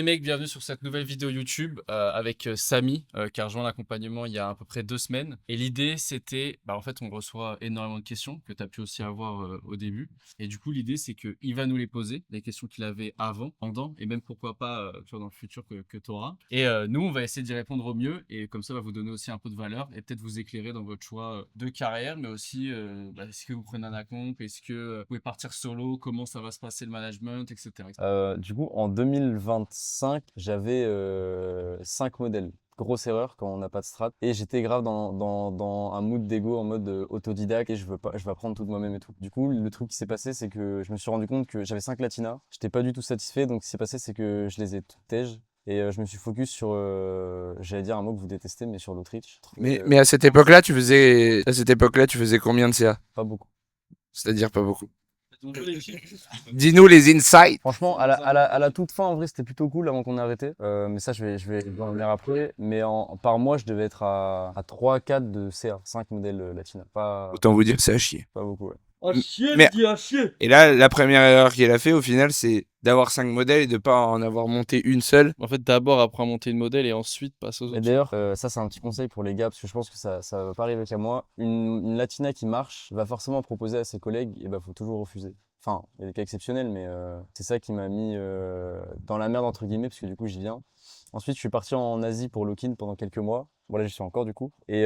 Les mecs, bienvenue sur cette nouvelle vidéo YouTube avec Samy qui a rejoint l'accompagnement il y a à peu près 2 semaines. Et l'idée c'était, en fait on reçoit énormément de questions que tu as pu aussi avoir au début. Et du coup l'idée c'est qu'il va nous les poser, les questions qu'il avait avant, pendant et même pourquoi pas tu vois, dans le futur que tu auras. Et nous on va essayer d'y répondre au mieux et comme ça on va vous donner aussi un peu de valeur et peut-être vous éclairer dans votre choix de carrière, mais aussi est-ce que vous prenez un acompte, est-ce que vous pouvez partir solo, comment ça va se passer le management, etc. Du coup, en 2025, j'avais 5 modèles. Grosse erreur quand on n'a pas de strat. Et j'étais grave dans un mood d'ego en mode autodidacte et je vais apprendre tout de moi-même et tout. Du coup, le truc qui s'est passé, c'est que je me suis rendu compte que j'avais 5 latinas. J'étais pas du tout satisfait. Donc, ce qui s'est passé, c'est que je les ai toutes tèges. Et je me suis focus sur, j'allais dire un mot que vous détestez, mais sur l'Autriche. Mais à cette époque-là, tu faisais combien de CA? Pas beaucoup. C'est-à-dire pas beaucoup. Dis-nous les insights. Franchement, à la toute fin, en vrai, c'était plutôt cool avant qu'on ait arrêté. Mais ça, je vais en venir après. Mais par mois, je devais être à 3-4 de CA, 5 modèles Latina. Autant vous dire, c'est à chier. Pas beaucoup, ouais. À chier, Mais- dis à chier. Et là, la première erreur qu'il a fait au final, c'est d'avoir 5 modèles et de pas en avoir monté une seule. En fait, d'abord apprends à monter une modèle et ensuite passe aux Mais autres. d'ailleurs, ça, c'est un petit conseil pour les gars, parce que je pense que ça va pas arriver qu'à moi. Une Latina qui marche va forcément proposer à ses collègues, et faut toujours refuser. Enfin, il y a des cas exceptionnels, mais c'est ça qui m'a mis dans la merde, entre guillemets, parce que du coup, j'y viens. Ensuite, je suis parti en Asie pour Lokin pendant quelques mois. Voilà, j'y suis encore du coup. Et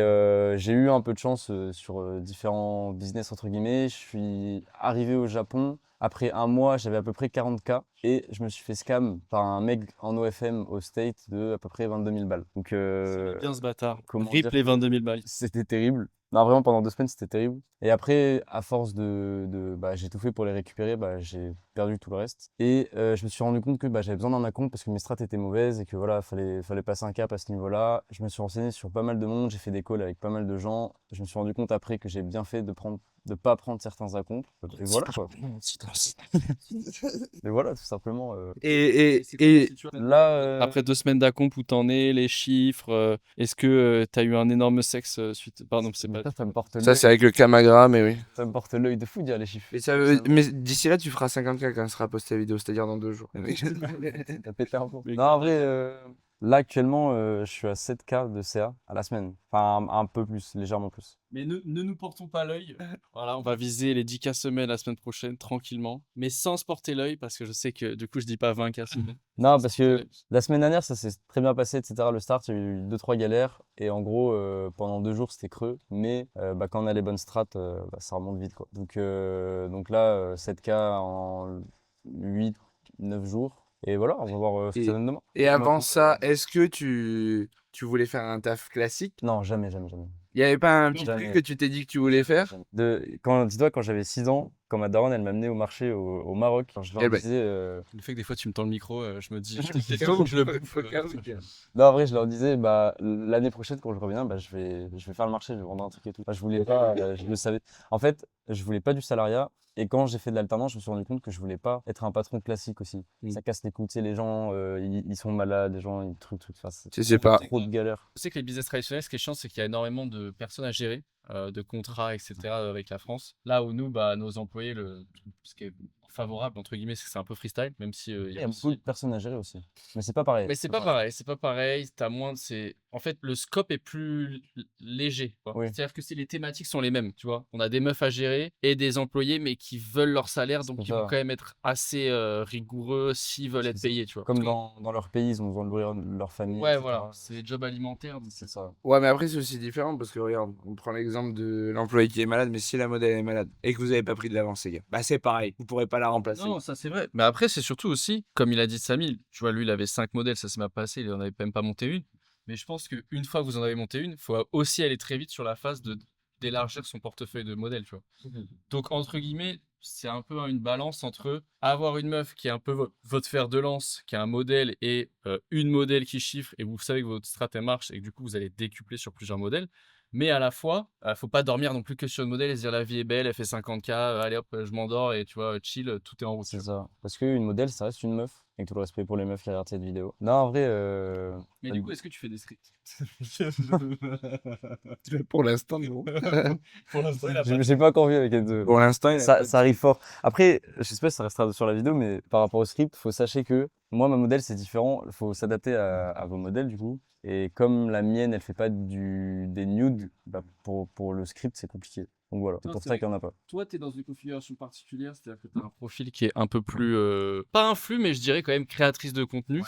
j'ai eu un peu de chance sur différents business, entre guillemets. Je suis arrivé au Japon. Après un mois, j'avais à peu près 40K et je me suis fait scam par un mec en OFM au State de à peu près 22 000 balles. Donc, C'est bien ce bâtard. comment Rip dire les 22 000 balles. c'était terrible. Non, vraiment, pendant 2 semaines, c'était terrible. Et après, à force j'ai tout fait pour les récupérer, j'ai perdu tout le reste. Et je me suis rendu compte que j'avais besoin d'un acompte parce que mes strats étaient mauvaises et que voilà, fallait passer un cap à ce niveau-là. Je me suis renseigné sur pas mal de monde, j'ai fait des calls avec pas mal de gens. Je me suis rendu compte après que j'ai bien fait de pas prendre certains acomptes. Et voilà, quoi. Et voilà, tout simplement. Et Là, Après 2 semaines d'accomp, où t'en es, les chiffres, est-ce que t'as eu un énorme sexe suite. Pardon, c'est pas. ça me porte ça, c'est avec le Camagra, mais oui. ça me porte l'œil de fou dire les chiffres. Mais d'ici là, tu feras 50K quand sera posté la vidéo, c'est-à-dire dans 2 jours. T'as pété un plomb. Non, en vrai, là actuellement, je suis à 7K de CA à la semaine. Enfin, un peu plus, légèrement plus. Mais ne nous portons pas l'œil. Voilà, on va viser les 10K semaines la semaine prochaine, tranquillement. Mais sans se porter l'œil, parce que je sais que du coup, je dis pas 20K semaine. Non, Sans parce se porter que l'œil. la semaine dernière, ça s'est très bien passé, etc. Le start, il y a eu 2-3 galères. Et en gros, pendant 2 jours, c'était creux. Mais quand on a les bonnes strats, ça remonte vite, quoi. Donc là, 7K en 8-9 jours. Et voilà, on va voir ce que ça donne demain. Et avant ça, est-ce que tu voulais faire un taf classique? Non, jamais, jamais, jamais. Il n'y avait pas un petit Jamais. truc que tu t'es dit que tu voulais faire? Dis-toi, quand j'avais 6 ans, quand ma daronne, elle m'a amené au marché au Maroc, je leur Eh ben. disais, Le fait que des fois, tu me tends le micro, je me dis. Je le bouffe. non, en vrai, je leur disais, l'année prochaine, quand je reviens, je vais faire le marché, je vais vendre un truc et tout. Je voulais pas, je le savais. En fait, je voulais pas du salariat. Et quand j'ai fait de l'alternance, je me suis rendu compte que je voulais pas être un patron classique aussi. Mm. Ça casse les couilles, tu sais, les gens, ils sont malades, les gens, ils truc. Enfin, Je sais pas. trop de galères. Je sais que les business traditionnels, ce qui est chiant, c'est qu'il y a énormément de personnes à gérer, de contrats, etc. avec la France. Là où nous, nos employés, ce qui est favorable, entre guillemets, c'est que c'est un peu freestyle, même si Il il y a beaucoup de personnes à gérer aussi. Mais c'est pas pareil. Mais c'est pas pareil, c'est pas pareil. T'as moins de En fait, le scope est plus léger, quoi. Oui. C'est-à-dire que les thématiques sont les mêmes, tu vois. On a des meufs à gérer et des employés, mais qui veulent leur salaire, donc C'est ils vont ça. quand même être assez rigoureux s'ils veulent être C'est ça. payés, tu vois. Comme dans leur pays, ils ont besoin de nourrir leur famille. Ouais, etc. voilà. C'est des jobs alimentaires. Donc C'est ça. Ouais, mais après, c'est aussi différent parce que regarde, on prend l'exemple de l'employé qui est malade, mais si la modèle est malade et que vous avez pas pris de l'avance, les gars, c'est pareil, vous pourrez pas la remplacer. Non, ça c'est vrai. Mais après, c'est surtout aussi, comme il a dit Samy, tu vois, lui, il avait 5 modèles, ça s'est mal passé, il en avait même pas monté une. Mais je pense qu'une fois que vous en avez monté une, il faut aussi aller très vite sur la phase d'élargir son portefeuille de modèles, tu vois. Donc, entre guillemets, c'est un peu une balance entre avoir une meuf qui est un peu votre fer de lance, qui a un modèle et une modèle qui chiffre, et vous savez que votre strat elle marche, et que du coup, vous allez décupler sur plusieurs modèles. Mais à la fois, faut pas dormir non plus que sur une modèle et se dire la vie est belle, elle fait 50K, allez hop, je m'endors et tu vois, chill, tout est en route. C'est ça. Parce qu'une modèle, ça reste une meuf. Avec tout le respect pour les meufs qui regardent cette vidéo. Non, en vrai, Mais du coup, est-ce que tu fais des scripts? Pour l'instant, non. Pour l'instant, j'ai pas encore vu avec les deux. Pour l'instant, il a pas de- Ça arrive fort. Après, je sais pas si ça restera sur la vidéo, mais par rapport au script, faut sachez que moi, ma modèle, c'est différent. Il faut s'adapter à vos modèles, du coup. Et comme la mienne, elle fait pas des nudes, bah, pour le script, c'est compliqué. Donc voilà, c'est Non, pour c'est ça vrai. qu'il y en a pas. Toi, tu es dans une configuration particulière, c'est-à-dire que tu as un profil qui est un peu plus, pas influx, mais je dirais quand même créatrice de contenu,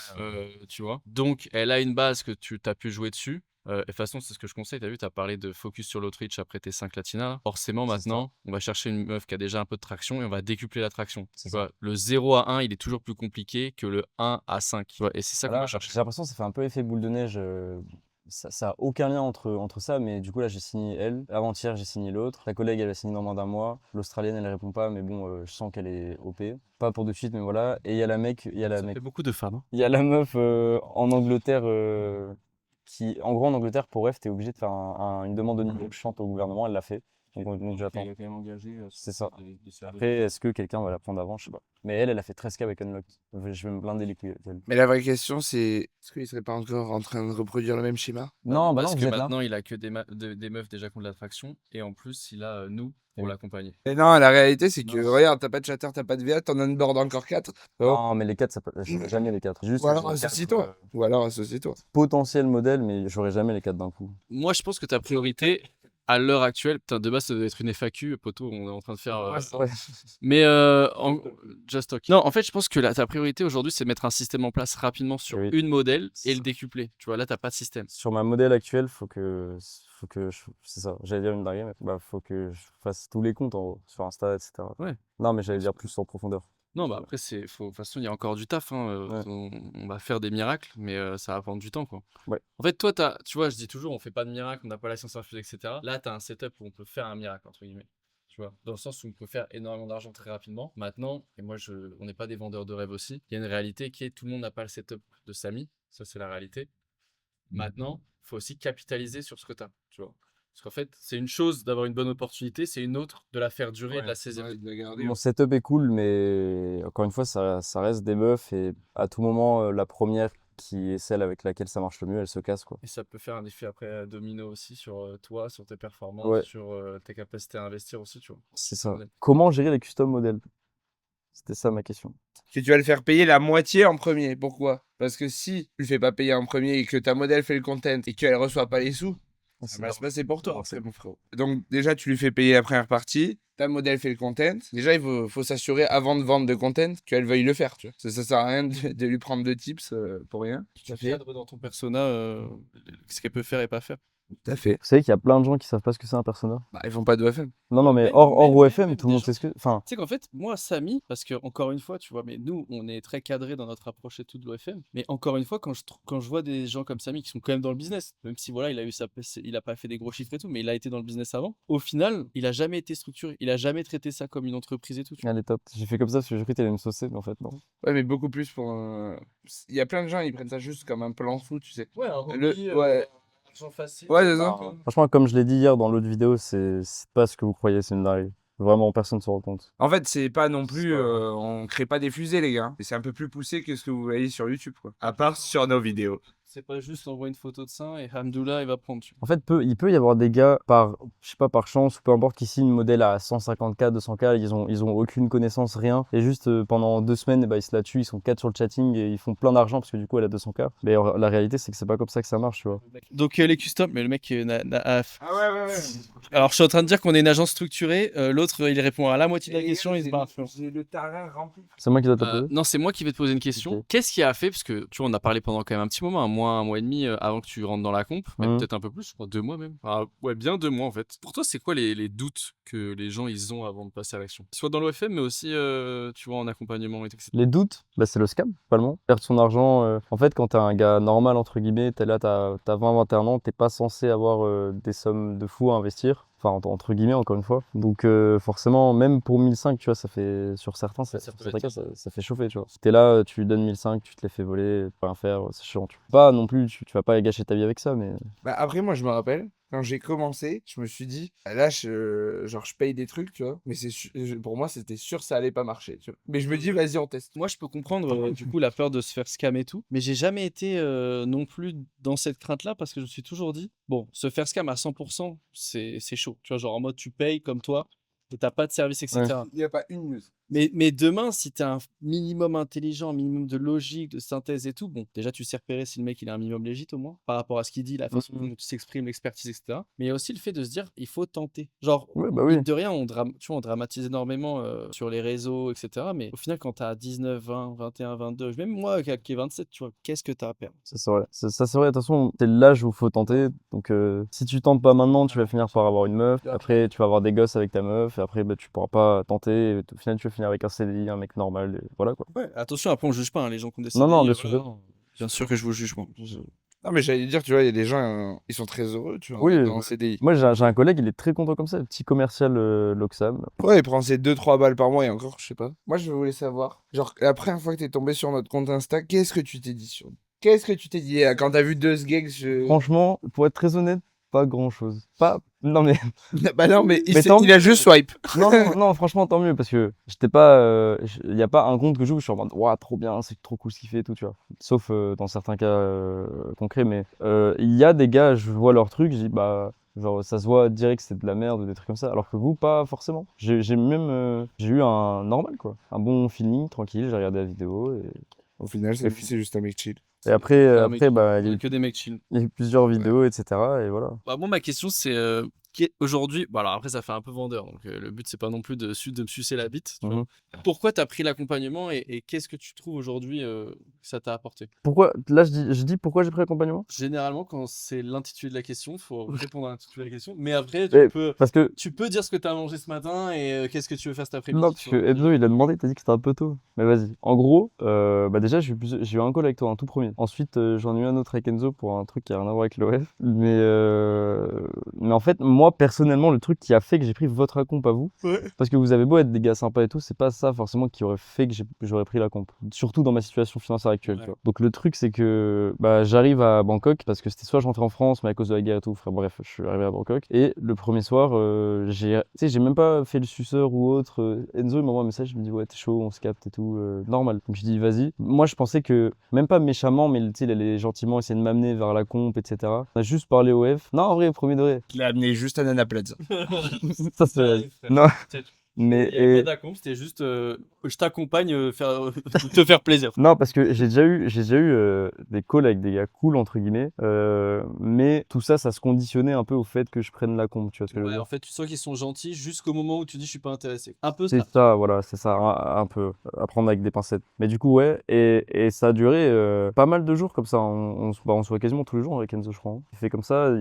tu vois. Donc, elle a une base que tu as pu jouer dessus. Et de toute façon, c'est ce que je conseille. Tu as vu, tu as parlé de focus sur l'outreach après tes 5 latinas. Là. Forcément, C'est maintenant, on va chercher une meuf qui a déjà un peu de traction et on va décupler la traction. C'est Tu vois, le 0 à 1, il est toujours plus compliqué que le 1 à 5. Tu vois, et c'est ça qu'on Voilà, va chercher. j'ai l'impression que ça fait un peu effet boule de neige. Ça a aucun lien entre ça, mais du coup là j'ai signé elle. Avant-hier j'ai signé l'autre. La collègue elle a signé dans moins d'un mois. L'Australienne elle répond pas, mais bon je sens qu'elle est OP. Pas pour de suite, mais voilà. Et il y a Ça fait beaucoup de femmes. Hein. il y a la meuf en Angleterre qui, en gros en Angleterre pour F t'es obligé de faire une demande de niveau chante au gouvernement. Elle l'a fait. Donc j'attends. Il est quand même engagé. C'est ça. Après est-ce que quelqu'un va la prendre avant, je sais pas. Mais elle a fait 13K avec Unlocked. Je vais me blinder les couilles avec elle. Mais la vraie question, c'est est-ce qu'il serait pas encore en train de reproduire le même schéma? Non, bah parce non, que vous êtes là. maintenant, il a que des meufs déjà qui ont de l'attraction. Et en plus, il a nous pour Oui. l'accompagner. Mais non, la réalité, c'est que Non. regarde, t'as pas de chatter, t'as pas de VA, t'en onboard encore 4. Non, mais les 4, j'aurai jamais les 4. Juste Ou que alors j'ai quatre, associe-toi. Ou alors associe-toi. potentiels modèles, mais j'aurai jamais les 4 d'un coup. Moi, je pense que ta priorité, à l'heure actuelle, putain, de base, ça doit être une FAQ, poto, on est en train de faire. Ouais, c'est vrai. Mais Just Talk. Non, en fait, je pense que ta priorité aujourd'hui, c'est mettre un système en place rapidement sur Oui. une modèle C'est et le ça. décupler. Tu vois, là, t'as pas de système. Sur ma modèle actuelle, c'est ça. J'allais dire une dinguerie, mais faut que je fasse tous les comptes en gros, sur Insta, etc. Ouais. Non, mais j'allais dire plus en profondeur. Non, bah après, de toute façon, il y a encore du taf. Hein, Ouais. on va faire des miracles, mais ça va prendre du temps, quoi. Ouais. En fait, toi, tu vois, je dis toujours, on fait pas de miracle, on n'a pas la science infuse, etc. Là, tu as un setup où on peut faire un miracle, entre guillemets. Tu vois, dans le sens où on peut faire énormément d'argent très rapidement. Maintenant, et moi, on n'est pas des vendeurs de rêve aussi, il y a une réalité qui est tout le monde n'a pas le setup de Samy. Ça, c'est la réalité. Maintenant, il faut aussi capitaliser sur ce que tu as, tu vois. Parce qu'en fait, c'est une chose d'avoir une bonne opportunité, c'est une autre de la faire durer et de la saisir. Ouais, de la garder. Mon setup est cool, mais encore une fois, ça reste des meufs et à tout moment, la première qui est celle avec laquelle ça marche le mieux, elle se casse, quoi. Et ça peut faire un effet après domino aussi sur toi, sur tes performances, Ouais. sur tes capacités à investir aussi, tu vois. C'est ça. Ouais. Comment gérer les custom modèles? C'était ça ma question. Que tu vas le faire payer la moitié en premier. Pourquoi? Parce que si tu le fais pas payer en premier et que ta modèle fait le content et qu'elle reçoit pas les sous, ça va se passer pour toi, après, mon frérot. Donc, déjà, tu lui fais payer la première partie, ta modèle fait le content. Déjà, faut s'assurer avant de vendre de content qu'elle veuille le faire, tu vois. Ça sert à rien de lui prendre de tips pour rien. Tu cadres dans ton persona ce qu'elle peut faire et pas faire. Tout à fait. Vous savez qu'il y a plein de gens qui savent pas ce que c'est un persona. Bah, ils font pas de OFM. Non, mais Même- hors même- OFM, même tout le monde des sait ce que. Enfin, Tu sais qu'en fait, moi, Samy, parce que encore une fois, tu vois, mais nous, on est très cadré dans notre approche et tout de l'OFM. Mais encore une fois, quand je vois des gens comme Samy qui sont quand même dans le business, même si voilà, il a pas fait des gros chiffres et tout, mais il a été dans le business avant. Au final, il a jamais été structuré. Il a jamais traité ça comme une entreprise et tout. Tu vois. elle est top. J'ai fait comme ça parce que j'ai cru que t'allais me saucer, mais en fait, non. Ouais, mais beaucoup plus pour. Il y a plein de gens, ils prennent ça juste comme un plan sous, tu sais. Ouais, un ouais. argent facile. Ouais, c'est ça. Franchement, comme je l'ai dit hier dans l'autre vidéo, c'est pas ce que vous croyez, c'est une dinguerie. Vraiment, personne ne se rend compte. En fait, c'est pas non plus. C'est pas- On crée pas des fusées, les gars. Et c'est un peu plus poussé que ce que vous voyez sur YouTube, quoi. À part sur nos vidéos. C'est pas juste envoyer une photo de sein et Hamdoullah, il va prendre. Tu vois. En fait, il peut y avoir des gars, je sais pas, par chance ou peu importe, qui signent une modèle à 150K, 200K, ils ont aucune connaissance, rien. Et juste pendant 2 semaines, bah, ils se la tuent, ils sont 4 sur le chatting et ils font plein d'argent parce que du coup, elle a 200K. Mais la réalité, c'est que c'est pas comme ça que ça marche, tu vois. Donc les customs, mais le mec Ah ouais. Alors je suis en train de dire qu'on est une agence structurée, l'autre il répond à la moitié de la question, il se barre. J'ai le terrain rempli. C'est moi qui dois te poser. Non, c'est moi qui vais te poser une question. Ok. Qu'est-ce qui a fait, parce que tu vois, on a parlé pendant quand même un petit moment, un mois et demi avant que tu rentres dans la comp, même Mhm. peut-être un peu plus, je crois 2 mois même. Ah, ouais, bien 2 mois en fait. Pour toi, c'est quoi les doutes que les gens ils ont avant de passer à l'action? Soit dans l'OFM, mais aussi, tu vois, en accompagnement et tout, etc. Les doutes, bah, c'est le scam, totalement. Perdre son argent. En fait, quand t'es un gars normal, entre guillemets, t'es là, t'as 20-21 ans, t'es pas censé avoir des sommes de fou à investir. Enfin, entre guillemets, encore une fois. Donc, forcément, même pour 1005, tu vois, ça fait, sur certains, Ça sur peut certains être- cas, ça fait chauffer, tu vois. T'es là, tu lui donnes 1005, tu te les fais voler, tu peux rien faire, c'est chiant, tu vois. Pas non plus, tu vas pas gâcher ta vie avec ça, mais. Bah après, moi, je me rappelle, quand j'ai commencé, je me suis dit, ah, là, genre, je paye des trucs, tu vois. Mais pour moi, c'était sûr que ça allait pas marcher, tu vois. Mais je me dis, vas-y, on teste. Moi, je peux comprendre du coup la peur de se faire scam et tout, mais j'ai jamais été non plus dans cette crainte-là parce que je me suis toujours dit, bon, se faire scam à 100%, c'est chaud. Tu vois, genre en mode tu payes comme toi et t'as pas de service, etc. Il n'y a pas une news. Mais demain, si tu as un minimum intelligent, un minimum de logique, de synthèse et tout, bon, déjà, tu sais repérer si le mec il a un minimum légit au moins, par rapport à ce qu'il dit, la façon dont tu s'exprimes, l'expertise, etc. Mais il y a aussi le fait de se dire, il faut tenter. Genre, Ouais, bah oui. mine de rien, tu vois, on dramatise énormément sur les réseaux, etc. Mais au final, quand tu as 19, 20, 21, 22, même moi qui ai 27, tu vois, qu'est-ce que tu as à perdre? Ça, c'est vrai. Ça, c'est vrai. De toute façon, c'est l'âge où il faut tenter. Donc, si tu tentes pas maintenant, tu vas finir par avoir une meuf. Après, tu vas avoir des gosses avec ta meuf. Et après, bah, tu pourras pas tenter. Et au final, tu vas finir avec un CDI, un mec normal. Et voilà, quoi. Ouais, attention, après, on juge pas hein, les gens qui ont des Non, non, CDI, bien sûr que voilà. non. Bien sûr que je vous juge, moi. Non, mais j'allais dire, tu vois, il y a des gens, ils sont très heureux, tu vois, Oui, dans le CDI. moi, j'ai un collègue, il est très content comme ça. Petit commercial Loxam. Ouais, il prend ses 2-3 balles par mois et encore, je sais pas. Moi, je voulais savoir, genre, la première fois que t'es tombé sur notre compte Insta, qu'est-ce que tu t'es dit sur nous? Qu'est-ce que tu t'es dit quand t'as vu deux gags Franchement, pour être très honnête, pas grand-chose. Pas... Non, mais... Bah non, mais Mais tant il a mieux. juste swipe. Non, non, non, franchement, tant mieux, parce que j'étais pas... Il n'y a pas un compte que j'ouvre, je suis en mode, waouh, trop bien, c'est trop cool ce qu'il fait et tout, tu vois. Sauf dans certains cas concrets, mais il y a des gars, je vois leur truc, je dis, bah... Genre, ça se voit direct que c'est de la merde ou des trucs comme ça, alors que vous, pas forcément. J'ai même... j'ai eu un normal, quoi. Un bon feeling, tranquille, j'ai regardé la vidéo, Au final, et, c'est juste un mec chill. et après, C'est un mec chill. bah, On a que des mecs chill. il y a eu plusieurs vidéos, etc., et voilà. Bah, moi, ma question, c'est aujourd'hui, bon, alors après, ça fait un peu vendeur, donc le but, c'est pas non plus de me sucer la bite. Tu vois. Mhm. Pourquoi tu as pris l'accompagnement et qu'est-ce que tu trouves aujourd'hui que ça t'a apporté? Pourquoi, là, je dis pourquoi j'ai pris l'accompagnement? Généralement, quand c'est l'intitulé de la question, il faut répondre à l'intitulé de la question. Mais après, Mais parce que tu peux dire ce que tu as mangé ce matin et qu'est-ce que tu veux faire cet après-midi. non, parce Tu que vois. Enzo, il a demandé, il t'a dit que c'était un peu tôt. Mais vas-y. En gros, bah déjà, j'ai eu un call avec toi, un tout premier. Ensuite, j'en ai eu un autre avec Enzo pour un truc qui a rien à voir avec l'OF. Mais en fait, moi, personnellement, le truc qui a fait que j'ai pris votre accomp à vous, Ouais. parce que vous avez beau être des gars sympas et tout, c'est pas ça forcément qui aurait fait que j'aurais pris la comp. Surtout dans ma situation financière actuelle, Ouais. tu vois. Donc le truc, c'est que bah, j'arrive à Bangkok, parce que c'était soit je rentrais en France, mais à cause de la guerre et tout, enfin bref, je suis arrivé à Bangkok. Et le premier soir, tu sais, j'ai même pas fait le suceur ou autre. Enzo, il m'envoie un message, il me dit, ouais, t'es chaud, on se capte et tout, normal. Donc je dis, vas-y. Moi, je pensais que, même pas méchamment, mais tu sais, il allait gentiment essayer de m'amener vers la comp, etc. On a juste parlé au F. Non, en vrai, premier degré. Je l'ai amené juste à Nana Plaza. Ça, c'est... Non, mais... Il y avait pas d'accomp, c'était juste je t'accompagne te faire plaisir. Non, parce que j'ai déjà eu des calls avec des gars cool, entre guillemets, mais tout ça, ça se conditionnait un peu au fait que je prenne la comp, tu vois ce que je veux Ouais, dire? en fait, tu sens qu'ils sont gentils jusqu'au moment où tu dis je suis pas intéressé. Un peu C'est ça. ça, voilà, c'est ça, un peu, à prendre avec des pincettes. Mais du coup, ouais, et ça a duré pas mal de jours comme ça, on se voit quasiment tous les jours avec Enzo, je crois. Hein. Il fait comme ça,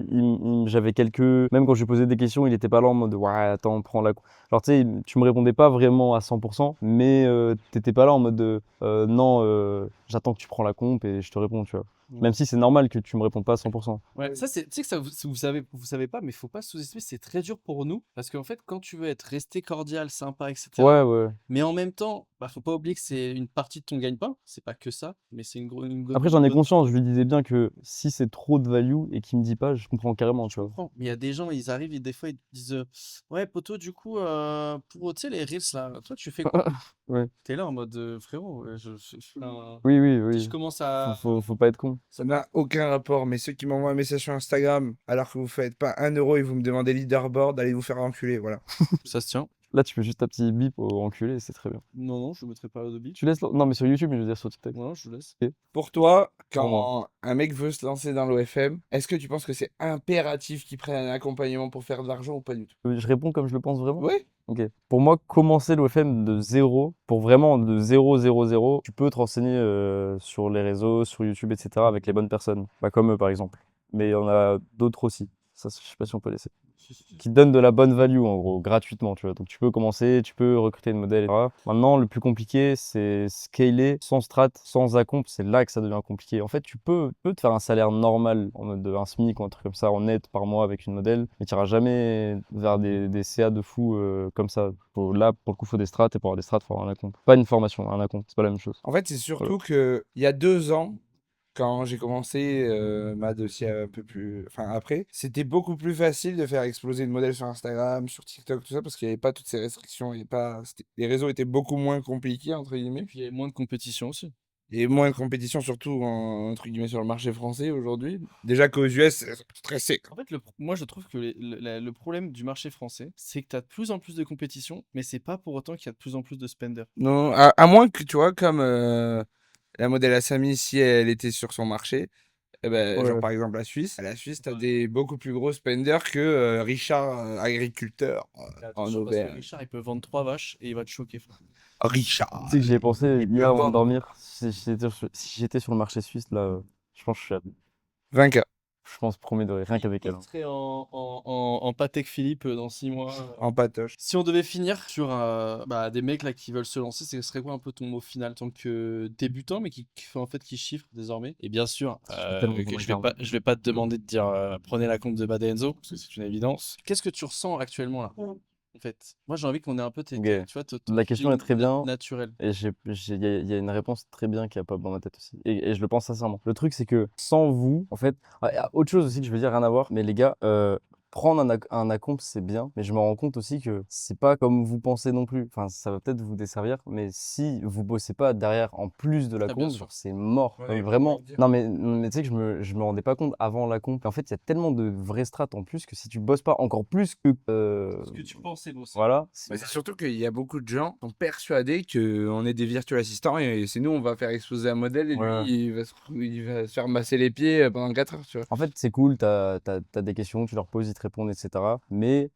j'avais quelques... Même quand je lui posais des questions, il était pas là en mode, ouais, attends, prends la... Alors tu sais, tu me répondais pas vraiment à 100%, mais t'étais pas là en mode, non, j'attends que tu prends la comp et je te réponds, tu vois. Même si c'est normal que tu me répondes pas à 100%. Ouais, ça c'est, tu sais que ça vous savez pas, mais faut pas sous-estimer, c'est très dur pour nous parce qu'en fait quand tu veux être resté cordial, sympa, etc. Ouais, ouais. Mais en même temps, bah faut pas oublier que c'est une partie de ton gagne-pain, c'est pas que ça, mais c'est Après, j'en ai bonne conscience, partie. je lui disais bien que si c'est trop de value et qu'il me dit pas, je comprends carrément, Je tu vois. comprends. Mais il y a des gens, ils arrivent et des fois ils te disent ouais poto du coup pour tu sais les reels là, toi tu fais quoi? Ouais. T'es là en mode frérot, Oui, oui, si je oui. commence à Faut pas être con. Ça n'a aucun rapport, mais ceux qui m'envoient un message sur Instagram alors que vous faites pas 1 € et vous me demandez leaderboard, allez vous faire enculer, voilà. ça se tient. Là, tu fais juste ta petite bip au enculé, c'est très bien. Non non, je mettrai pas de bip. Tu laisses... Non, mais sur YouTube, mais je veux dire sur TikTok. Non, je laisse. Pour toi, Pour moi. quand un mec veut se lancer dans l'OFM, est-ce que tu penses que c'est impératif qu'il prenne un accompagnement pour faire de l'argent ou pas du tout? Je réponds comme je le pense vraiment? Oui. Ok. Pour moi, commencer l'OFM de zéro, pour vraiment de 0, 0, 0, tu peux te renseigner sur les réseaux, sur YouTube, etc. avec les bonnes personnes. Bah, comme eux, par exemple. Mais il y en a d'autres aussi. Ça, je sais pas si on peut laisser. Qui te donnent de la bonne value, en gros, gratuitement, tu vois. Donc, tu peux commencer, tu peux recruter une modèle, etc. Maintenant, le plus compliqué, c'est scaler sans strat, sans accomp. C'est là que ça devient compliqué. En fait, tu peux te faire un salaire normal, en mode un SMIC ou un truc comme ça, en net par mois avec une modèle, mais tu n'iras jamais vers des CA de fou comme ça. Là, pour le coup, il faut des strats, et pour avoir des strats, il faut avoir un accomp. Pas une formation, un accomp, c'est pas la même chose. En fait, c'est surtout que il y a 2 ans, quand j'ai commencé ma dossier un peu plus. Enfin, après, c'était beaucoup plus facile de faire exploser le modèle sur Instagram, sur TikTok, tout ça, parce qu'il n'y avait pas toutes ces restrictions. Il y avait pas... Les réseaux étaient beaucoup moins compliqués, entre guillemets. Puis il y a moins de compétition aussi. Et moins de compétition, surtout entre guillemets sur le marché français aujourd'hui. Déjà qu'aux US, c'est stressé. En fait, moi, je trouve que le problème du marché français, c'est que tu as de plus en plus de compétition, mais c'est pas pour autant qu'il y a de plus en plus de spenders. Non, à moins que tu vois, comme la modèle Asami, si elle était sur son marché, eh ben, genre Ouais. par exemple la Suisse. À la Suisse, tu as des beaucoup plus gros spenders que Richard, agriculteur, en Attention, parce que Auvergne. Richard, il peut vendre 3 vaches et il va te choquer. Richard. Tu sais que j'y ai pensé Il hier peut avant pas. de dormir. Si j'étais sur le marché suisse, là, je pense que je suis à... 20K. Je pense premier degré, rien qu'avec elle. Il serait en Patek Philippe dans 6 mois. En patoche. Si on devait finir sur des mecs là qui veulent se lancer, ce serait quoi un peu ton mot final en tant que débutant, mais qui chiffre désormais? Et bien sûr, tellement que vendre je vais pas te demander de dire prenez la compte de Bad Enzo, parce que c'est une évidence. Qu'est-ce que tu ressens actuellement là? En fait, moi j'ai envie qu'on ait un peu Ok. tu vois, ton La question est feeling très bien. naturel. Et il y a une réponse très bien qui a pop dans ma tête aussi. Et je le pense sincèrement. Le truc, c'est que sans vous, en fait, il y a autre chose aussi que je veux dire, rien à voir. Mais les gars, prendre un acompte, c'est bien. Mais je me rends compte aussi que c'est pas comme vous pensez non plus. Enfin, ça va peut-être vous desservir. Mais si vous bossez pas derrière en plus de Ah, bien l'acompte, sûr. genre, c'est mort. Ouais, Donc, il faut vraiment. le dire. Non, mais tu sais que je me rendais pas compte avant l'acompte. En fait, il y a tellement de vraies strates en plus que si tu bosses pas encore plus que. Ce que tu pensais bosser. Voilà. Mais c'est surtout qu'il y a beaucoup de gens qui sont persuadés qu'on est des virtual assistants et c'est nous, on va faire exploser un modèle et Ouais. lui, il va se faire masser les pieds pendant 4 heures, tu vois. En fait, c'est cool, t'as des questions, tu leur poses, ils te répondent, etc. Mais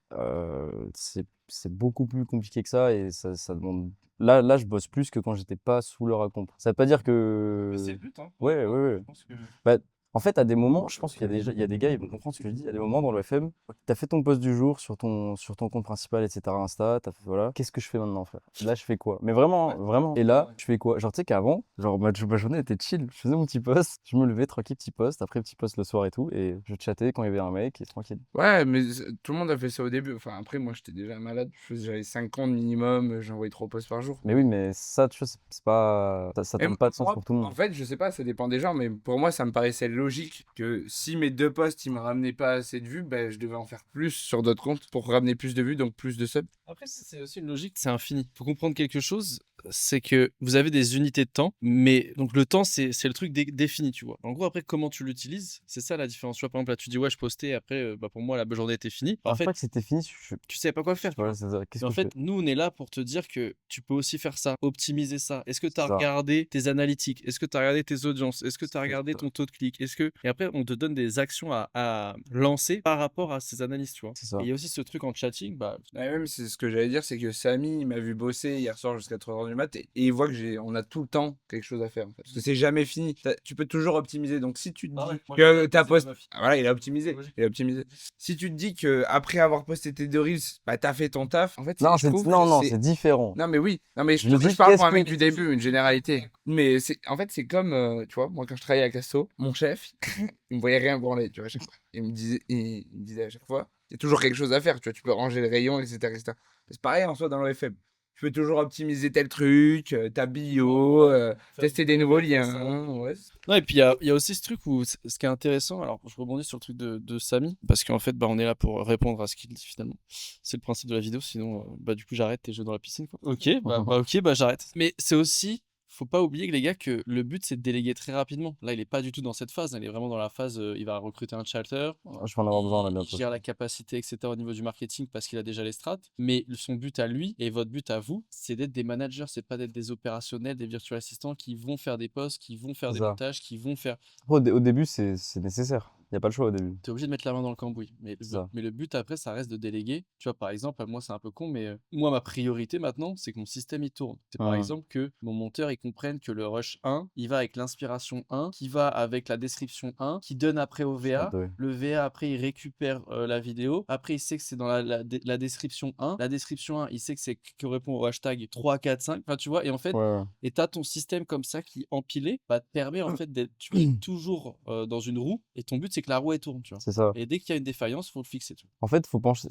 c'est beaucoup plus compliqué que ça et ça demande. Là, je bosse plus que quand j'étais pas sous leur acompte. Ça veut pas dire que. Mais c'est le but, hein. Ouais, ouais, ouais. Je pense que... Bah, en fait, à des moments, je pense il y a des gars, ils vont comprendre ce que je dis. Il y a des moments dans le FM, tu as fait ton post du jour sur sur ton compte principal, etc. Insta, t'as fait, voilà. Qu'est-ce que je fais maintenant, frère? Là, je fais quoi? Mais vraiment, Ouais. vraiment. Et là, je fais quoi? Genre, tu sais qu'avant, genre, ma journée était chill. Je faisais mon petit post, je me levais, tranquille, petit post, après, petit post le soir et tout. Et je chattais quand il y avait un mec, et tranquille. Ouais, mais tout le monde a fait ça au début. Enfin, après, moi, j'étais déjà malade. J'avais 5 comptes minimum, j'envoyais 3 posts par jour. Mais oui, mais ça, tu vois, c'est pas. Ça Et donne pas de sens moi, pour tout le en monde. fait, je sais pas, ça dépend des gens, mais pour moi, ça me paraissait logique que si mes 2 posts, ils me ramenaient pas assez de vues, ben, je devais en faire plus sur d'autres comptes pour ramener plus de vues, donc plus de subs. Après, c'est aussi une logique, c'est infini. Faut comprendre quelque chose, c'est que vous avez des unités de temps, mais donc le temps, c'est le truc défini, tu vois. En gros, après, comment tu l'utilises, c'est ça la différence. Tu vois, par exemple, là, tu dis, ouais, je postais, après, pour moi, la journée était finie. En Alors, fait, pas que c'était fini, tu savais pas quoi faire. voilà, c'est ça. Qu'est-ce Mais en que je fait, fais? nous, on est là pour te dire que tu peux aussi faire ça, optimiser ça. Est-ce que tu as C'est ça. regardé tes analytiques? Est-ce que tu as regardé tes audiences? Est-ce que tu as C'est regardé ça. ton taux de clic? Et après, on te donne des actions à lancer par rapport à ces analyses, tu vois. C'est ça. Et il y a aussi ce truc en chatting, Ouais, même, c'est ce que j'allais dire, c'est que Samy, il m'a vu bosser hier soir jusqu'à 3h du mat et il voit que on a tout le temps quelque chose à faire. En fait. Parce que c'est jamais fini. Tu peux toujours optimiser. Donc si tu te dis que ta post. Ah, voilà, il a optimisé. Il a optimisé. Si tu te dis que après avoir posté tes 2 reels, bah t'as fait ton taf. En fait, Non, je trouve non, que c'est différent. Non, mais oui. Non, mais Je me dis, je parle qu'est-ce pour un que- mec du début, une généralité. Mais en fait, c'est comme, tu vois, moi quand je travaillais à Casto, mon chef, il me voyait rien branler, tu vois, à chaque fois. Il me disait à chaque fois, il y a toujours quelque chose à faire, tu vois, tu peux ranger le rayon, etc. etc. C'est pareil en soi dans le FM. Tu peux toujours optimiser tel truc, ta bio, tester des nouveaux liens. Ouais. Non, et puis il y a aussi ce truc où ce qui est intéressant, alors je rebondis sur le truc de Samy, parce qu'en fait, on est là pour répondre à ce qu'il dit finalement. C'est le principe de la vidéo, sinon, du coup, j'arrête et je vais dans la piscine, quoi. Ok, j'arrête. Mais c'est aussi, faut pas oublier que les gars, que le but c'est de déléguer très rapidement. Là, il est pas du tout dans cette phase, il est vraiment dans la phase, il va recruter un chatter, Je vais en avoir besoin là il bientôt. gère la capacité, etc. au niveau du marketing parce qu'il a déjà les strates. Mais son but à lui et votre but à vous, c'est d'être des managers, c'est pas d'être des opérationnels, des virtual assistants qui vont faire des posts, qui vont faire C'est des ça. montages, qui vont faire. Au début, c'est nécessaire. Il n'y a pas le choix au début. Tu es obligé de mettre la main dans le cambouis. Mais, C'est ça. mais le but après, ça reste de déléguer. Tu vois, par exemple, moi, c'est un peu con, mais moi, ma priorité maintenant, c'est que mon système il tourne. C'est par Ouais. exemple que mon monteur il comprenne que le rush 1, il va avec l'inspiration 1, qui va avec la description 1, qui donne après au VA. Ouais. Le VA, après, il récupère la vidéo. Après, il sait que c'est dans la description 1. La description 1, il sait que c'est qui répond au hashtag 3, 4, 5. Enfin, tu vois, et en fait, Ouais. et tu as ton système comme ça qui, empilé, te permet en fait d'être tu es toujours dans une roue. Et ton but, c'est que la roue, elle tourne, tu vois. C'est ça. Et dès qu'il y a une défaillance, faut le fixer. Tu vois. En fait, faut penser,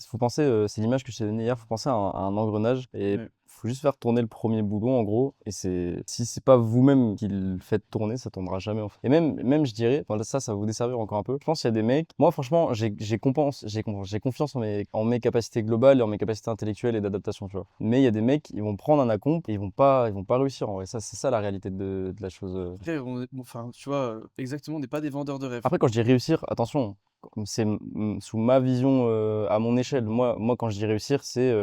c'est l'image que je t'ai donnée hier, faut penser à un engrenage et Ouais. faut juste faire tourner le premier boulon en gros. Et si c'est pas vous-même qui le faites tourner, ça tournera jamais en fait. Et même je dirais, enfin, ça va vous desservir encore un peu. Je pense qu'il y a des mecs, moi franchement, j'ai confiance en mes capacités globales et en mes capacités intellectuelles et d'adaptation, tu vois. Mais il y a des mecs, ils vont prendre un accomp et ils vont pas réussir en vrai. Ça, c'est ça la réalité de la chose. Après, enfin, tu vois, exactement, on n'est pas des vendeurs de rêves. Après, quand je dis réussir, attention, c'est sous ma vision à mon échelle. Moi, quand je dis réussir, c'est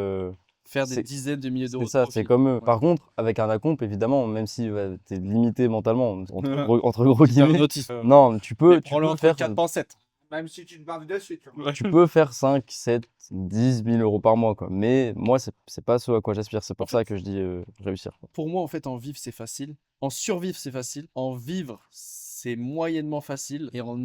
Faire des c'est- dizaines de milliers d'euros. c'est ça, de c'est profit. comme eux. Ouais. Par contre, avec un accomp, évidemment, même si t'es limité mentalement, entre gros guillemets, notif. non, tu peux faire 4 pincettes. Même si tu te marques dessus, tu vois. tu peux faire 5, 7, 10 000 euros par mois, quoi. Mais moi, c'est pas ce à quoi j'aspire. C'est pour ça que je dis réussir, quoi. Pour moi, en fait, en vivre, c'est facile. En survivre, c'est facile. En vivre, c'est moyennement facile. Et en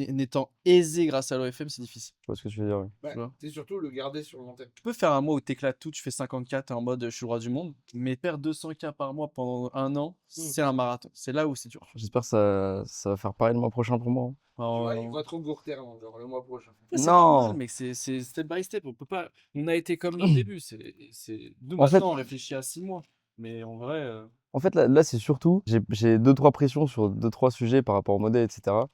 étant aisé grâce à l'OFM, c'est difficile. Tu vois ce que tu veux dire, ouais. Ouais, Tu vois. c'est surtout le garder sur le long terme. Tu peux faire un mois où t'éclates tout, tu fais 50K, t'es en mode je suis le roi du monde. Mais perdre 200K par mois pendant un an, c'est un marathon. C'est là où c'est dur. J'espère que ça va faire pareil le mois prochain pour moi, hein. Tu vois, il voit trop court terme, genre le mois prochain. C'est Non. normal, mec, c'est step by step. On peut pas. On a été comme nous au début. Nous, En fait- maintenant, on réfléchit à 6 mois. Mais en vrai. En fait, là c'est surtout, j'ai 2-3 pressions sur 2-3 sujets par rapport au modèle, etc.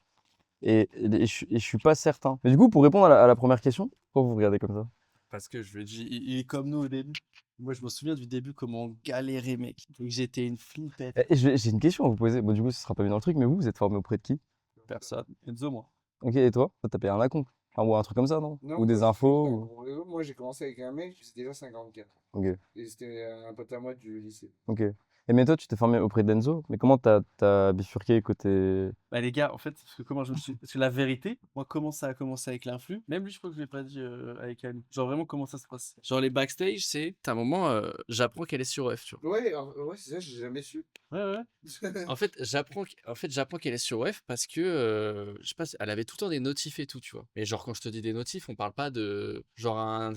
Et je suis pas certain. Mais du coup, pour répondre à la première question, pourquoi vous regardez comme ça? Parce que je lui ai dit, il est comme nous au début. Moi, je me souviens du début, comment on galérait, mec. Et que j'étais une flippette. J'ai une question à vous poser. Bon, du coup, ce sera pas mis dans le truc, mais vous êtes formé auprès de qui? Personne. Enzo, moi. Ok, et toi? Toi, t'as payé un acompte? Enfin, ou un truc comme ça, non? Non, Ou des moi, infos? moi, j'ai commencé avec un mec, c'était déjà 54. Ok, Et c'était un pote à moi du lycée. ok. Et mais toi, tu t'es formé auprès d'Enzo, mais comment t'as bifurqué côté... Bah, les gars, en fait, parce que comment je me suis. Parce que la vérité, moi, comment ça a commencé avec l'influx, même lui, je crois que je l'ai pas dit avec Anne. Genre, vraiment, comment ça se passe. Genre, les backstage, c'est. T'as un moment, j'apprends qu'elle est sur OF, tu vois. Ouais, ouais, c'est ça, j'ai jamais su. Ouais, ouais. En fait, j'apprends qu'elle est sur WEF parce que, je sais pas, elle avait tout le temps des notifs et tout, tu vois. Mais genre, quand je te dis des notifs, on parle pas de genre un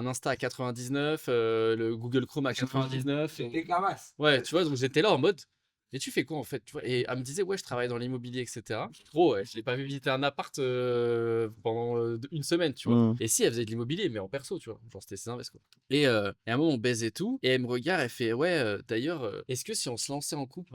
Insta à 99, le Google Chrome à 99. Les camasses. Ouais, tu vois, donc j'étais là en mode. Et tu fais quoi en fait, tu vois? Et elle me disait, ouais, je travaille dans l'immobilier, etc. Gros, ouais, je l'ai pas vu visiter un appart pendant une semaine, tu vois. Hmm. Et si, elle faisait de l'immobilier, mais en perso, tu vois. Genre, c'était ses invests, quoi. Et à un moment, on baise et tout. Et elle me regarde, elle fait, ouais, d'ailleurs, est-ce que si on se lançait en couple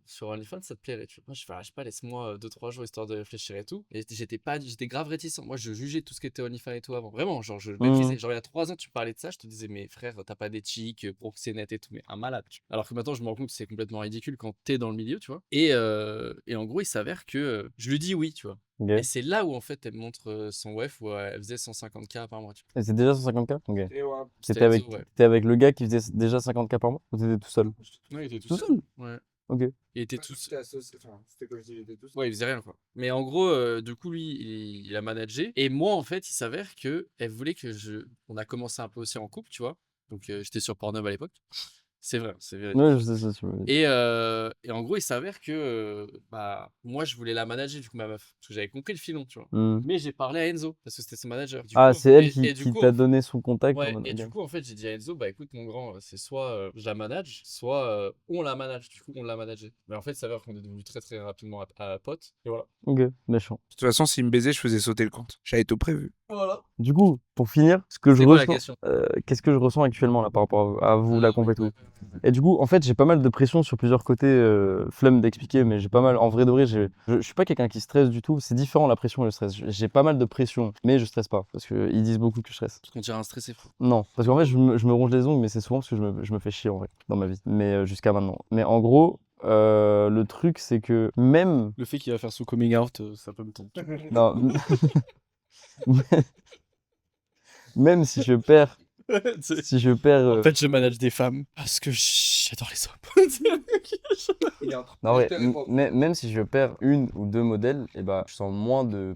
sur OnlyFans, ça te plairait, tu vois? Moi, je fais, ah, je sais pas, laisse-moi 2-3 jours histoire de réfléchir et tout. Et j'étais grave réticent. Moi, je jugeais tout ce qui était OnlyFans et tout avant. Vraiment, genre, je méprisais. Genre, il y a 3 ans, tu parlais de ça, je te disais, mais frère, t'as pas d'éthique, proxénète et tout, mais un malade, tu vois. Alors que maintenant, je me rends compte que c'est complètement ridicule quand t'es dans le milieu, tu vois. Et en gros, il s'avère que je lui dis oui, tu vois. Ok. Et c'est là où en fait elle me montre son WEF où elle faisait 150K par mois, tu vois. Et c'est déjà 150K? Ok. Et ouais. C'était Enzo, ouais. T'étais avec le gars qui faisait déjà 50K par mois? Ou t'étais tout seul? Ouais, il était Tout seul? Ouais. Ok. Il était tout seul. C'était associé, enfin, c'était comme je dis, il était tout seul. Ouais, il faisait rien quoi. Mais en gros, du coup, lui, il a managé. Et moi, en fait, il s'avère que elle voulait que on a commencé un peu aussi en couple, tu vois. Donc, j'étais sur Pornhub à l'époque. C'est vrai, c'est vrai. Ouais, je sais ça, tu m'avais dit. Et en gros, il s'avère que bah, moi, je voulais la manager, du coup, ma meuf. Parce que j'avais compris le filon, tu vois. Hmm. Mais j'ai parlé à Enzo, parce que c'était son manager. Du Ah, coup, c'est elle et qui du coup, t'a donné son contact en ouais, mode, et du ok. coup, en fait, j'ai dit à Enzo, bah écoute, mon grand, c'est soit je la manage, soit on la manage. Du coup, on l'a managé. Mais en fait, il s'avère qu'on est devenu très très rapidement à potes. Et voilà. Ok, méchant. De toute façon, s'il me baisait, je faisais sauter le compte. J'avais tout prévu. Voilà. Du coup, pour finir, ce que je C'est quoi la ressens, question? qu'est-ce que je ressens actuellement là par rapport à vous, la Ah, compé et ouais, tout. Et du coup, en fait, j'ai pas mal de pression sur plusieurs côtés, flemme d'expliquer, mais j'ai pas mal, en vrai de vrai, je suis pas quelqu'un qui stresse du tout. C'est différent la pression et le stress. J'ai pas mal de pression, mais je stresse pas parce qu'ils disent beaucoup que je stresse. Parce qu'on dirait un stressé fou. Non, parce qu'en fait, je me ronge les ongles, mais c'est souvent parce que je me fais chier en vrai dans ma vie, mais jusqu'à maintenant. Mais en gros, le truc, c'est que même Le fait qu'il va faire son coming out, ça peut me tenter. non, même si je perds, En fait, je manage des femmes parce que j'adore les hommes. Il est en train non, ouais, de répondre. même si je perds une ou deux modèles, et bah, je sens moins de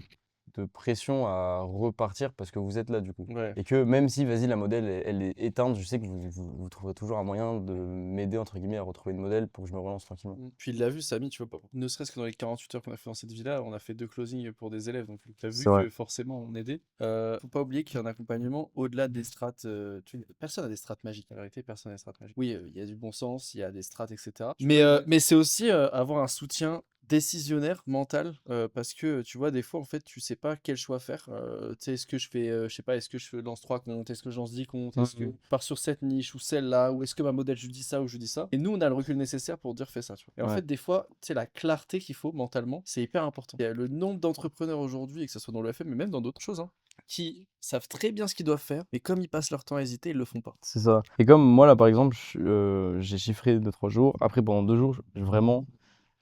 pression à repartir parce que vous êtes là du coup. Ouais. Et que même si, vas-y, la modèle, elle est éteinte, je sais que vous trouverez toujours un moyen de m'aider, entre guillemets, à retrouver une modèle pour que je me relance tranquillement. Puis il l'a vu, Samy, tu vois, ne serait-ce que dans les 48 heures qu'on a fait dans cette villa, on a fait 2 closings pour des élèves, donc tu as vu C'est vrai. que forcément on aidait. Faut pas oublier qu'il y a un accompagnement au-delà des strates. Personne n'a des strates magiques, en vérité, personne n'a des strates magiques. Oui, il y a du bon sens, il y a des strates, etc. Mais c'est aussi avoir un soutien décisionnaire mental parce que tu vois des fois en fait tu sais pas quel choix faire tu sais est-ce que je fais je sais pas est-ce que je lance 3 comptes est-ce que je lance 10 comptes est-ce que je pars sur cette niche ou celle-là ou est-ce que ma modèle je dis ça ou je dis ça et nous on a le recul nécessaire pour dire fais ça tu vois et en Ouais. fait des fois tu sais la clarté qu'il faut mentalement c'est hyper important il y a le nombre d'entrepreneurs aujourd'hui et que ce soit dans le FM mais même dans d'autres choses hein, qui savent très bien ce qu'ils doivent faire mais comme ils passent leur temps à hésiter ils le font pas. C'est ça. Et comme moi, là, par exemple, j'ai chiffré 2-3 jours. Après, pendant 2 jours, vraiment,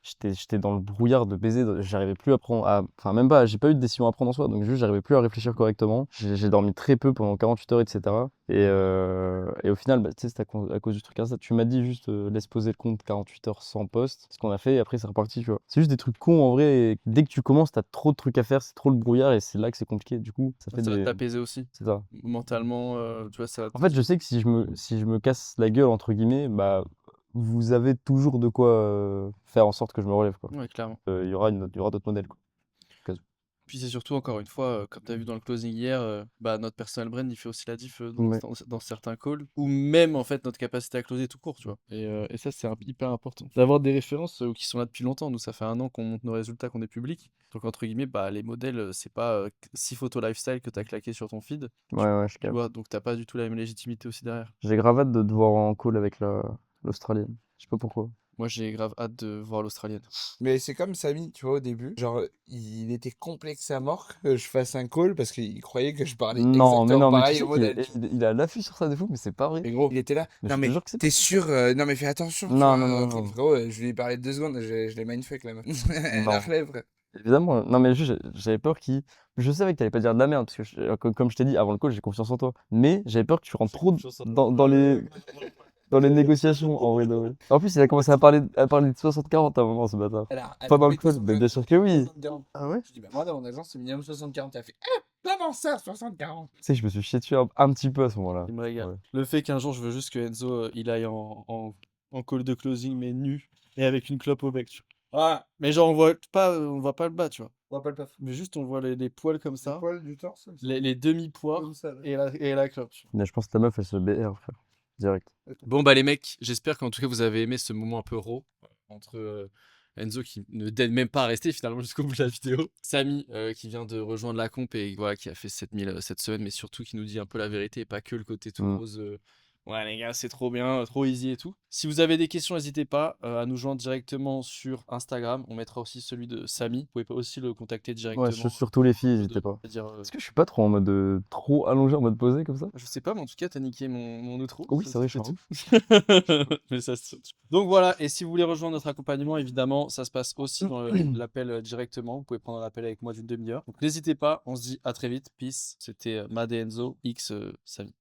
j'étais dans le brouillard de baiser. J'arrivais plus à prendre. Enfin, même pas, j'ai pas eu de décision à prendre en soi. Donc, juste, j'arrivais plus à réfléchir correctement. J'ai dormi très peu pendant 48 heures, etc. Et au final, bah, tu sais, c'est à cause du truc à ça. Tu m'as dit juste, laisse poser le compte 48 heures sans poste. Ce qu'on a fait, et après, c'est reparti, tu vois. C'est juste des trucs cons en vrai. Et dès que tu commences, t'as trop de trucs à faire. C'est trop le brouillard. Et c'est là que c'est compliqué. Du coup, ça fait Ça va des. t'apaiser aussi C'est ça. mentalement tu vois ça va En fait, je sais que si je me casse la gueule, entre guillemets, bah, vous avez toujours de quoi faire en sorte que je me relève, quoi. ouais clairement. Il y aura d'autres modèles, quoi. Au cas où. Puis c'est surtout, encore une fois, comme tu as vu dans le closing hier, bah, notre personal brand, il fait aussi la diff Ouais. dans certains calls, ou même en fait notre capacité à closer tout court, tu vois. Et ça, c'est hyper important. D'avoir des références qui sont là depuis longtemps. Nous, ça fait 1 an qu'on monte nos résultats, qu'on est public. Donc, entre guillemets, bah, les modèles, c'est pas 6 photos lifestyle que tu as claqué sur ton feed, Ouais, ouais, je tu capte. vois. Donc, t'as pas du tout la même légitimité aussi derrière. J'ai grave hâte de te voir en call avec l'Australienne. Je sais pas pourquoi. Moi, j'ai grave hâte de voir l'Australienne. Mais c'est comme Samy, tu vois, au début. Genre, il était complexé à mort que je fasse un call parce qu'il croyait que je parlais Non, mais exactement non, mais tu pareil sais au modèle. il a l'affût sur ça de fou, mais c'est pas vrai. Mais gros, il était là. Mais Non, je te mais jure que c'est t'es pas sûr non, mais fais attention. tu Non, vois, non, non, non. frérot, je lui ai parlé 2 secondes, je l'ai mindfuck là. Elle Non. la relève, frère. Évidemment. Non, mais juste, j'avais peur qu'il. Je savais que t'allais pas dire de la merde, parce que, comme je t'ai dit avant le call, j'ai confiance en toi. Mais j'avais peur que tu rentres trop dans les négociations, en vrai de vrai. En plus, il a commencé à parler de 60-40 à un moment, ce bâtard. Elle Pas a dans le envoyé call, mais bien sûr que oui. 60-40. Ah ouais? Je dis, bah, moi, dans mon agence, c'est minimum 60-40. Elle a fait, comment ça, 60-40? Tu sais, je me suis chié dessus un petit peu à ce moment-là. Il me régale. Ouais. Le fait qu'un jour, je veux juste que Enzo, il aille en call de closing, mais nu, et avec une clope au bec, tu vois. Ah, Mais genre, on voit pas le bas, tu vois. on va pas le paf. Mais juste, on voit les poils comme Le ça, poil du torse, comme ça. les demi-poires Comme ça, là. et la clope. Tu vois. Mais je pense que ta meuf, elle se BR, frère. Direct. Bon, bah, les mecs, j'espère qu'en tout cas, vous avez aimé ce moment un peu raw entre Enzo qui ne daine même pas à rester finalement jusqu'au bout de la vidéo. Samy qui vient de rejoindre la comp et voilà, qui a fait 7000 cette semaine, mais surtout qui nous dit un peu la vérité et pas que le côté tout Mm. rose. Ouais, les gars, c'est trop bien, trop easy et tout. Si vous avez des questions, n'hésitez pas à nous joindre directement sur Instagram. On mettra aussi celui de Samy. Vous pouvez pas aussi le contacter directement. Ouais, surtout les filles, n'hésitez pas. C'est-à-dire, Est-ce que je suis pas trop en mode trop allongé, en mode posé comme ça? je sais pas, mais en tout cas, t'as niqué mon outro. Oui, Ça, c'est vrai, c'est je suis tout. Mais ça, donc voilà, et si vous voulez rejoindre notre accompagnement, évidemment, ça se passe aussi dans l'appel directement. Vous pouvez prendre l'appel avec moi d'une demi-heure. Donc n'hésitez pas, on se dit à très vite. Peace. C'était Mad et Enzo, X Samy.